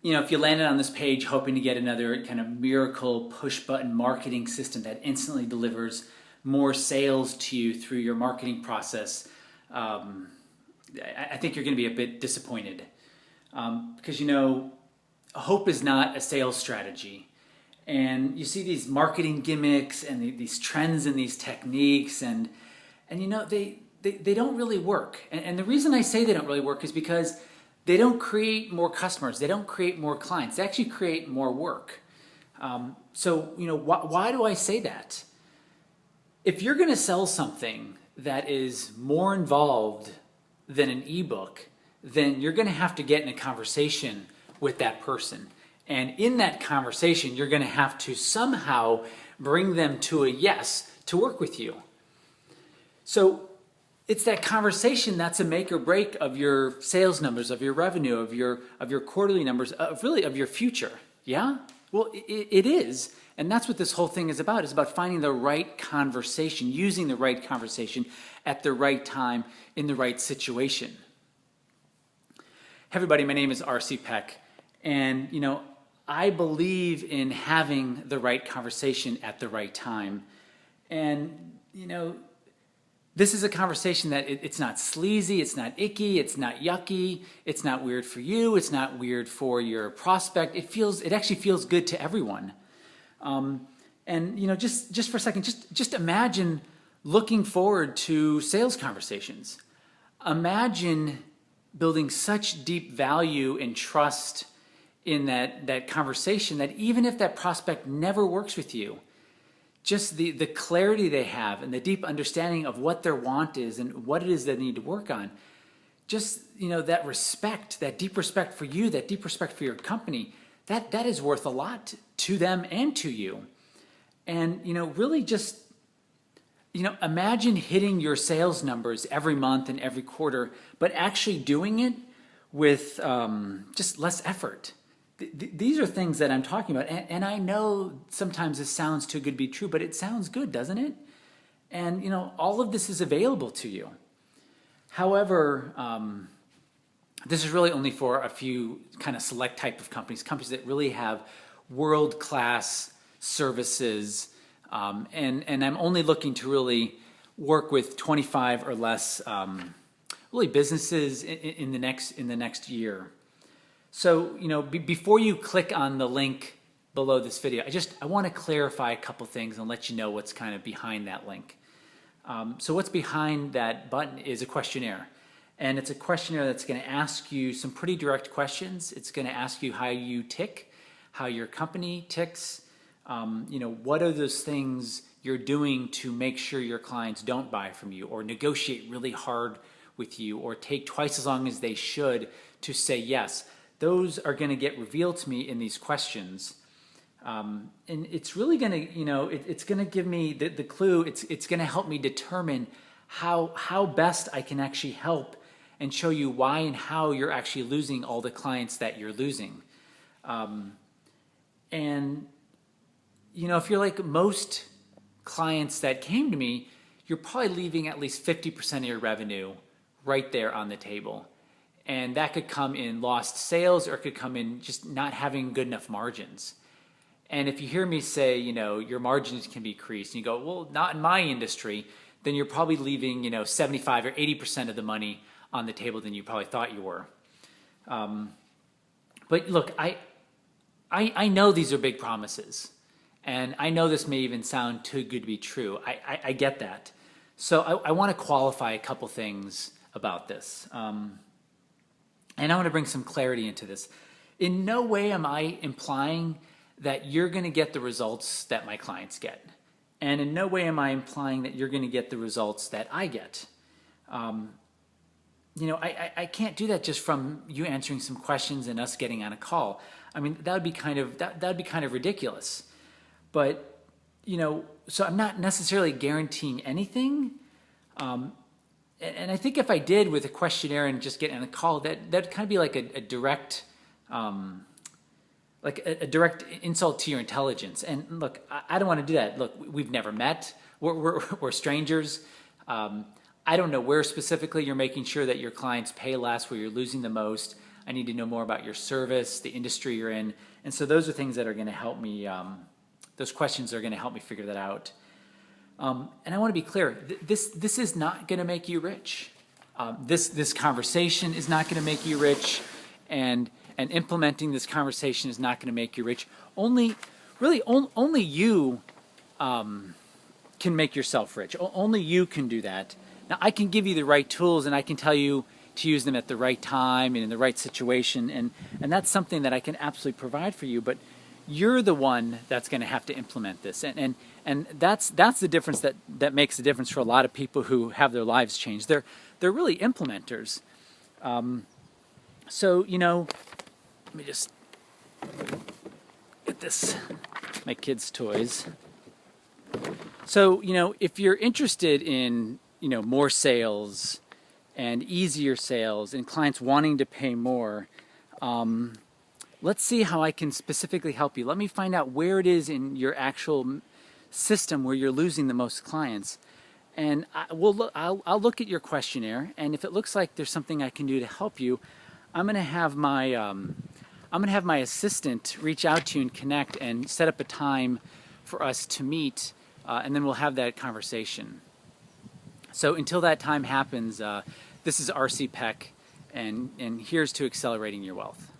if you landed on this page hoping to get another kind of miracle push button marketing system that instantly delivers more sales to you through your marketing process, I think you're going to be a bit disappointed. Because hope is not a sales strategy. And you see these marketing gimmicks and these trends and these techniques, and they don't really work. And the reason I say they don't really work is because they don't create more customers. They don't create more clients. They actually create more work. Why do I say that? If you're going to sell something that is more involved than an ebook, then you're going to have to get in a conversation with that person. And in that conversation, you're going to have to somehow bring them to a yes to work with you. So it's that conversation that's a make or break of your sales numbers, of your revenue, of your quarterly numbers, of your future. Yeah? Well, it is. And that's what this whole thing is about. It's about finding the right conversation, using the right conversation at the right time in the right situation. Hey everybody, my name is R.C. Peck, and I believe in having the right conversation at the right time. And this is a conversation that it's not sleazy, it's not icky, it's not yucky, it's not weird for you, it's not weird for your prospect. It actually feels good to everyone. Just for a second, just imagine looking forward to sales conversations. Imagine building such deep value and trust in that conversation that even if that prospect never works with you, just the clarity they have and the deep understanding of what their want is and what it is they need to work on, just that respect, that deep respect for you, that deep respect for your company, that is worth a lot to them and to you. And really just imagine hitting your sales numbers every month and every quarter, but actually doing it with just less effort. These are things that I'm talking about, and I know sometimes this sounds too good to be true, but it sounds good, doesn't it? And all of this is available to you. However, this is really only for a few kind of select type of companies that really have world-class services, and I'm only looking to really work with 25 or less really businesses in the next year. So, before you click on the link below this video, I want to clarify a couple things and let you know what's kind of behind that link. So what's behind that button is a questionnaire. And it's a questionnaire that's going to ask you some pretty direct questions. It's going to ask you how you tick, how your company ticks, what are those things you're doing to make sure your clients don't buy from you or negotiate really hard with you or take twice as long as they should to say yes. Those are going to get revealed to me in these questions. And it's really going to, it's going to give me the clue. It's going to help me determine how best I can actually help and show you why and how you're actually losing all the clients that you're losing. If you're like most clients that came to me, you're probably leaving at least 50% of your revenue right there on the table. And that could come in lost sales, or it could come in just not having good enough margins. And if you hear me say, your margins can be increased, and you go, well, not in my industry, then you're probably leaving, 75 or 80% of the money on the table than you probably thought you were. But look, I know these are big promises, and I know this may even sound too good to be true. I get that. So I want to qualify a couple things about this. And I want to bring some clarity into this. In no way am I implying that you're going to get the results that my clients get. And in no way am I implying that you're going to get the results that I get. I can't do that just from you answering some questions and us getting on a call. I mean, that would be kind of ridiculous. But, so I'm not necessarily guaranteeing anything. And I think if I did with a questionnaire and just get on a call, that'd kind of be like a direct, direct insult to your intelligence. And look, I don't want to do that. Look, we've never met. We're strangers. I don't know where specifically you're making sure that your clients pay less, where you're losing the most. I need to know more about your service, the industry you're in. And so those are things that are going to help me, those questions are going to help me figure that out. And I want to be clear, this is not going to make you rich. This conversation is not going to make you rich, and implementing this conversation is not going to make you rich. Only you can make yourself rich. Only you can do that. Now, I can give you the right tools, and I can tell you to use them at the right time and in the right situation, and that's something that I can absolutely provide for you, but you're the one that's going to have to implement this. And that's the difference that makes a difference for a lot of people who have their lives changed. They're really implementers. So, let me just get this, my kids' toys. So, if you're interested in, more sales and easier sales and clients wanting to pay more, let's see how I can specifically help you. Let me find out where it is in your actual system where you're losing the most clients. And I'll look at your questionnaire, and if it looks like there's something I can do to help you, I'm going to have my assistant reach out to you and connect and set up a time for us to meet, and then we'll have that conversation. So until that time happens, this is RC Peck, and here's to accelerating your wealth.